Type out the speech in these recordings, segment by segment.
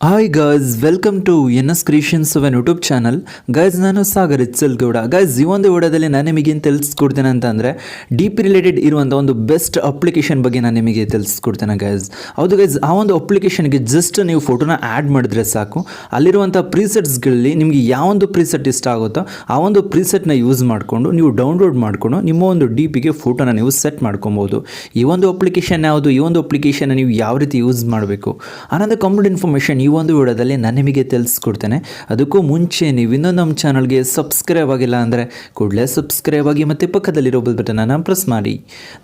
Hi guys, welcome to NS creations of YouTube channel. Guys, ನಾನು Sagar Gowda. Guys, ಈ ಒಂದು ವಿಡಿಯೋದಲ್ಲಿ ನಾನು ನಿಮಗೆ ಏನು ತಿಳಿಸ್ಕೊಡ್ತೇನೆ ಅಂತಂದರೆ ಡಿ ಪಿ ರಿಲೇಟೆಡ್ ಇರುವಂಥ ಒಂದು ಬೆಸ್ಟ್ ಅಪ್ಲಿಕೇಶನ್ ಬಗ್ಗೆ ನಾನು ನಿಮಗೆ ತಿಳಿಸ್ಕೊಡ್ತೇನೆ ಗೈಸ್. ಹೌದು ಗೈಸ್, ಆ ಒಂದು ಅಪ್ಲಿಕೇಶನ್ಗೆ ಜಸ್ಟ್ ನೀವು ಫೋಟೋನ ಆ್ಯಡ್ ಮಾಡಿದ್ರೆ ಸಾಕು. ಅಲ್ಲಿರುವಂಥ ಪ್ರೀಸೆಟ್ಸ್ಗಳಲ್ಲಿ ನಿಮಗೆ ಯಾವೊಂದು ಪ್ರೀಸೆಟ್ ಇಷ್ಟ ಆಗುತ್ತೋ ಆ ಒಂದು ಪ್ರೀಸೆಟ್ನ ಯೂಸ್ ಮಾಡಿಕೊಂಡು ನೀವು ಡೌನ್ಲೋಡ್ ಮಾಡಿಕೊಂಡು ನಿಮ್ಮ ಒಂದು ಡಿ ಪಿಗೆ ಫೋಟೋನ ನೀವು ಸೆಟ್ ಮಾಡ್ಕೊಬೋದು. ಈ ಒಂದು ಅಪ್ಲಿಕೇಶನ್ ಯಾವುದು, ಈ ಒಂದು ಅಪ್ಲಿಕೇಶನ್ ನೀವು ಯಾವ ರೀತಿ ಯೂಸ್ ಮಾಡಬೇಕು ಅನ್ನೋದು ಕಂಪ್ಲೀಟ್ ಇನ್ಫಾರ್ಮೇಷನ್ ಈ ಒಂದು ವಿಡಿಯೋದಲ್ಲಿ ನಾನು ನಿಮಗೆ ತಿಳಿಸ್ಕೊಡ್ತೇನೆ. ಅದಕ್ಕೂ ಮುಂಚೆ ನೀವು ಇನ್ನೂ ನಮ್ಮ ಚಾನಲ್ಗೆ ಸಬ್ಸ್ಕ್ರೈಬ್ ಆಗಿಲ್ಲ ಅಂದರೆ ಕೂಡಲೇ ಸಬ್ಸ್ಕ್ರೈಬ್ ಆಗಿ ಮತ್ತು ಪಕ್ಕದಲ್ಲಿರೋ ಬೆಲ್ ಬಟನನ್ನು ಪ್ರೆಸ್ ಮಾಡಿ.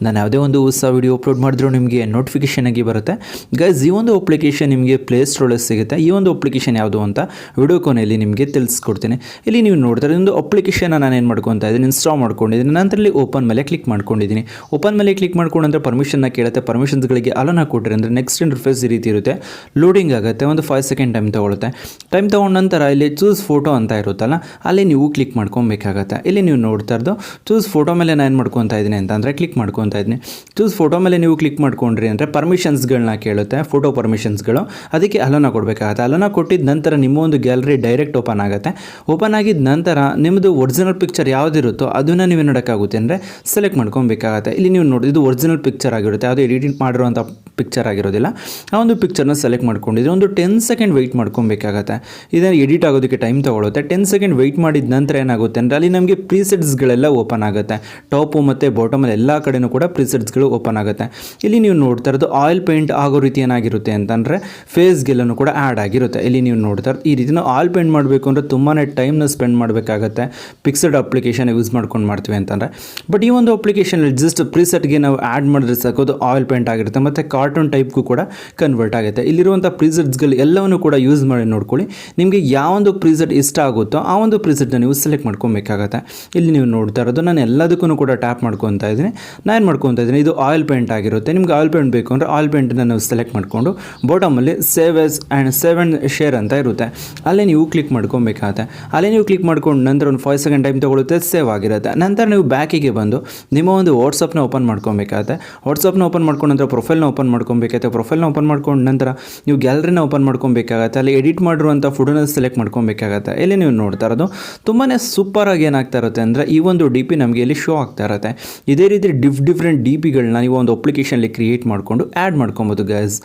ನಾನು ಯಾವುದೇ ಒಂದು ಹೊಸ ವಿಡಿಯೋ ಅಪ್ಲೋಡ್ ಮಾಡಿದ್ರೂ ನಿಮಗೆ ನೋಟಿಫಿಕೇಷನ್ ಆಗಿ ಬರುತ್ತೆ. ಗೈಸ್, ಈ ಒಂದು ಅಪ್ಲಿಕೇಶನ್ ನಿಮಗೆ ಪ್ಲೇಸ್ಟೋರಲ್ಲಿ ಸಿಗುತ್ತೆ. ಈ ಒಂದು ಅಪ್ಲಿಕೇಶನ್ ಯಾವುದು ಅಂತ ವಿಡಿಯೋ ಕೊನೆಯಲ್ಲಿ ನಿಮಗೆ ತಿಳಿಸ್ಕೊಡ್ತೀನಿ. ಇಲ್ಲಿ ನೀವು ನೋಡ್ತಾರೆ, ಒಂದು ಅಪ್ಲಿಕೇಶನ್ ನಾನು ಏನು ಮಾಡ್ಕೊತಾ ಇದ್ದೀನಿ, ಇನ್ಸ್ಟಾಲ್ ಮಾಡ್ಕೊಂಡಿದ್ದೀನಿ. ನಂತರ ಇಲ್ಲಿ ಓಪನ್ ಮೇಲೆ ಕ್ಲಿಕ್ ಮಾಡ್ಕೊಂಡಿದ್ದೀನಿ. ಓಪನ್ ಮೇಲೆ ಕ್ಲಿಕ್ ಮಾಡ್ಕೊಂಡ್ರೆ ಪರ್ಮಿಷನ್ನ ಕೇಳುತ್ತೆ. ಪರ್ಮಿಷನ್ಸ್ಗಳಿಗೆ ಅಲೋನ ಕೊಟ್ಟರೆ ಅಂದರೆ ನೆಕ್ಸ್ಟ್ ಇಂಟರ್ಫೇಸ್ ಈ ರೀತಿ ಇರುತ್ತೆ. ಲೋಡಿಂಗ್ ಆಗುತ್ತೆ, ಒಂದು 5 ಸೆಕೆಂಡ್ ಟೈಮ್ ತೊಗೊಳುತ್ತೆ. ಟೈಮ್ ತೊಗೊಂಡ ನಂತರ ಇಲ್ಲಿ ಚೂಸ್ ಫೋಟೋ ಅಂತ ಇರುತ್ತಲ್ಲ, ಅಲ್ಲಿ ನೀವು ಕ್ಲಿಕ್ ಮಾಡ್ಕೊಬೇಕಾಗತ್ತೆ. ಇಲ್ಲಿ ನೀವು ನೋಡ್ತಾ ಇರೋದು ಚೂಸ್ ಫೋಟೋ ಮೇಲೆ ನಾನು ಏನು ಮಾಡ್ಕೊತಾ ಇದ್ದೀನಿ ಅಂತಂದರೆ ಕ್ಲಿಕ್ ಮಾಡ್ಕೊತಾ ಇದ್ದೀನಿ. ಚೂಸ್ ಫೋಟೋ ಮೇಲೆ ನೀವು ಕ್ಲಿಕ್ ಮಾಡ್ಕೊಂಡ್ರಿ ಅಂದರೆ ಪರ್ಮಿಷನ್ಸ್ಗಳನ್ನ ಕೇಳುತ್ತೆ, ಫೋಟೋ ಪರ್ಮಿಷನ್ಸ್ಗಳು. ಅದಕ್ಕೆ ಅಲೋನ ಕೊಡಬೇಕಾಗತ್ತೆ. ಅಲೋನ ಕೊಟ್ಟಿದ್ದ ನಂತರ ನಿಮ್ಮ ಒಂದು ಗ್ಯಾಲರಿ ಡೈರೆಕ್ಟ್ ಓಪನ್ ಆಗುತ್ತೆ. ಓಪನ್ ಆಗಿದ್ದ ನಂತರ ನಿಮ್ಮದು ಒರಿಜಿನಲ್ ಪಿಕ್ಚರ್ ಯಾವುದಿರುತ್ತೋ ಅದನ್ನು ನೀವು ನೋಡೋಕ್ಕಾಗುತ್ತೆ ಅಂದರೆ ಸೆಲೆಕ್ಟ್ ಮಾಡ್ಕೊಬೇಕಾಗತ್ತೆ. ಇಲ್ಲಿ ನೀವು ನೋಡಿ, ಇದು ಒರಿಜಿನಲ್ ಪಿಕ್ಚರ್ ಆಗಿರುತ್ತೆ, ಯಾವುದೇ ಎಡಿಟ್ ಮಾಡಿರುವಂಥ ಪಿಕ್ಚರ್ ಆಗಿರೋದಿಲ್ಲ. ಆ ಒಂದು ಪಿಕ್ಚರ್ನ ಸೆಲೆಕ್ಟ್ ಮಾಡ್ಕೊಂಡಿದ್ರೆ ಒಂದು 10 ಸೆಕೆಂಡ್ ವೆಯ್ಟ್ ಮಾಡ್ಕೊಬೇಕಾಗತ್ತೆ. ಇದನ್ನು ಎಡಿಟ್ ಆಗೋದಕ್ಕೆ ಟೈಮ್ ತೊಗೊಳುತ್ತೆ. 10 ಸೆಕೆಂಡ್ ವೆಯ್ಟ್ ಮಾಡಿದ ನಂತರ ಏನಾಗುತ್ತೆ ಅಂದರೆ ಅಲ್ಲಿ ನಮಗೆ ಪ್ರೀಸೆಟ್ಸ್ಗಳೆಲ್ಲ ಓಪನ್ ಆಗುತ್ತೆ. ಟಾಪು ಮತ್ತು ಬಾಟಮಲ್ಲಿ ಎಲ್ಲ ಕಡೆಯೂ ಕೂಡ ಪ್ರೀಸೆಟ್ಸ್ಗಳು ಓಪನ್ ಆಗುತ್ತೆ. ಇಲ್ಲಿ ನೀವು ನೋಡ್ತಾ ಇರೋದು ಆಯಿಲ್ ಪೇಂಟ್ ಆಗೋ ರೀತಿ ಏನಾಗಿರುತ್ತೆ ಅಂತಂದರೆ ಫೇಸ್ಗೆಲ್ಲೂ ಕೂಡ ಆ್ಯಡ್ ಆಗಿರುತ್ತೆ. ಇಲ್ಲಿ ನೀವು ನೋಡ್ತಾ ಇರೋದು ಈ ರೀತಿ ನಾವು ಆಯಿಲ್ ಪೇಂಟ್ ಮಾಡಬೇಕು ಅಂದರೆ ತುಂಬಾ ಟೈಮ್ನ ಸ್ಪೆಂಡ್ ಮಾಡಬೇಕಾಗತ್ತೆ. ಪಿಕ್ಸೆಡ್ ಅಪ್ಲಿಕೇಶನ್ ಯೂಸ್ ಮಾಡ್ಕೊಂಡು ಮಾಡ್ತೀವಿ ಅಂತಂದರೆ. ಬಟ್ ಈ ಒಂದು ಅಪ್ಲಿಕೇಶನಲ್ಲಿ ಜಸ್ಟ್ ಪ್ರೀಸೆಟ್ಗೆ ನಾವು ಆ್ಯಡ್ ಮಾಡಿದ್ರೆ ಸಾಕೋದು ಆಯಿಲ್ ಪೇಂಟ್ ಆಗಿರುತ್ತೆ ಮತ್ತು ಕಾರ್ಟೂನ್ ಟೈಪ್ಗೂ ಕೂಡ ಕನ್ವರ್ಟ್ ಆಗುತ್ತೆ. ಇಲ್ಲಿರುವಂಥ ಪ್ರೀಸೆಟ್ಸ್ಗಳು ಎಲ್ಲವನ್ನೂ ಕೂಡ ಯೂಸ್ ಮಾಡಿ ನೋಡ್ಕೊಳ್ಳಿ. ನಿಮಗೆ ಯಾವೊಂದು ಪ್ರೀಸೆಟ್ ಇಷ್ಟ ಆಗುತ್ತೋ ಆ ಒಂದು ಪ್ರೀಸೆಟ್ನ ನೀವು ಸೆಲೆಕ್ಟ್ ಮಾಡ್ಕೊಬೇಕಾಗತ್ತೆ. ಇಲ್ಲಿ ನೀವು ನೋಡ್ತಾ ಇರೋದು ನಾನು ಎಲ್ಲದಕ್ಕೂ ಕೂಡ ಟ್ಯಾಪ್ ಮಾಡ್ಕೊತಾ ಇದ್ದೀನಿ. ನಾನು ಏನು ಮಾಡ್ಕೊತಾ ಇದ್ದೀನಿ, ಇದು ಆಯಿಲ್ ಪೇಂಟ್ ಆಗಿರುತ್ತೆ. ನಿಮ್ಗೆ ಆಯಿಲ್ ಪೇಂಟ್ ಬೇಕು ಅಂದರೆ ಆಯಿಲ್ ಪೇಂಟನ್ನು ನಾವು ಸೆಲೆಕ್ಟ್ ಮಾಡಿಕೊಂಡು ಬಾಟಮಲ್ಲಿ save as and save and share ಅಂತ ಇರುತ್ತೆ, ಅಲ್ಲೇ ನೀವು ಕ್ಲಿಕ್ ಮಾಡ್ಕೊಬೇಕಾಗತ್ತೆ. ಅಲ್ಲೇ ನೀವು ಕ್ಲಿಕ್ ಮಾಡ್ಕೊಂಡು ನಂತರ ಒಂದು 5 ಸೆಕೆಂಡ್ ಟೈಮ್ ತೊಗೊಳುತ್ತೆ, ಸೇವ್ ಆಗಿರುತ್ತೆ. ನಂತರ ನೀವು ಬ್ಯಾಕಿಗೆ ಬಂದು ನಿಮ್ಮ ಒಂದು ವಾಟ್ಸಪ್ನ ಓಪನ್ ಮಾಡ್ಕೊಬೇಕಾಗತ್ತೆ. ವಾಟ್ಸಪ್ನ ಓಪನ್ ಮಾಡ್ಕೊಂಡು ನಂತರ ಪ್ರೊಫೈಲ್ನ ಓಪನ್ ಮಾಡ್ಕೊಬೇಕಾಗತ್ತೆ. ಪ್ರೊಫೈಲ್ನ ಓಪನ್ ಮಾಡ್ಕೊಂಡು ನಂತರ ನೀವು ಗ್ಯಾಲರಿನ ಓಪನ್ ಮಾಡ್ಕೊಬೇಕಾಗತ್ತೆ. ಅಲ್ಲಿ ಎಡಿಟ್ ಮಾಡಿರುವಂಥ ಫೋಟೋನ ಸೆಲೆಕ್ಟ್ ಮಾಡ್ಕೊಬೇಕಾಗತ್ತೆ. ಇಲ್ಲಿ ನೀವು ನೋಡ್ತಾ ಇರೋದು ತುಂಬಾ ಸೂಪರಾಗಿ ಏನಾಗ್ತಾ ಇರುತ್ತೆ ಅಂದರೆ ಈ ಒಂದು ಡಿ ಪಿ ನಮಗೆ ಇಲ್ಲಿ ಶೋ ಆಗ್ತಾ ಇರುತ್ತೆ. ಇದೇ ರೀತಿ ಡಿಫ್ರೆಂಟ್ ಡಿ ಪಿಗಳನ್ನ ನೀವು ಒಂದು ಅಪ್ಲಿಕೇಶನಲ್ಲಿ ಕ್ರಿಯೇಟ್ ಮಾಡಿಕೊಂಡು ಆ್ಯಡ್ ಮಾಡ್ಕೊಬೋದು ಗೈಸ್.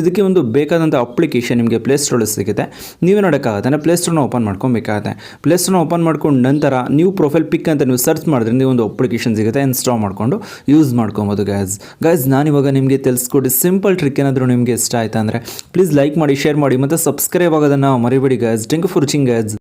ಇದಕ್ಕೆ ಒಂದು ಬೇಕಾದಂಥ ಅಪ್ಲಿಕೇಶನ್ ನಿಮಗೆ ಪ್ಲೇಸ್ಟೋರಲ್ಲಿ ಸಿಗುತ್ತೆ. ನೀವೇ ನೋಡೋಕ್ಕಾಗತ್ತೆ ಅಂದರೆ ಪ್ಲೇಸ್ಟೋರ್ನ ಓಪನ್ ಮಾಡ್ಕೊಬೇಕಾಗತ್ತೆ. ಪ್ಲೇಸ್ಟೋರ್ನ ಓಪನ್ ಮಾಡ್ಕೊಂಡು ನಂತರ ನೀವು ಪ್ರೊಫೈಲ್ ಪಿಕ್ ಅಂತ ನೀವು ಸರ್ಚ್ ಮಾಡಿದ್ರೆ ನೀವು ಒಂದು ಅಪ್ಲಿಕೇಶನ್ ಸಿಗುತ್ತೆ, ಇನ್ಸ್ಟಾಲ್ ಮಾಡಿಕೊಂಡು ಯೂಸ್ ಮಾಡ್ಕೊಬೋದು ಗೈಸ್. ನಾನಿವಾಗ ನಿಮಗೆ ತಿಳಿಸ್ಕೊಡಿ ಸಿಂಪಲ್ ಟ್ರಿಕ್. ಏನಾದರೂ ನಿಮಗೆ ಇಷ್ಟ ಆಯ್ತಾ ಅಂದರೆ ಪ್ಲೀಸ್ ಲೈಕ್ ಮಾಡಿ, ಶೇರ್ ಮಾಡಿ ಮತ್ತು ಸಬ್ಸ್ಕ್ರೈಬ್ ಆಗೋದನ್ನು ಮರಿಬೇಡಿ guys. Thank you for watching guys.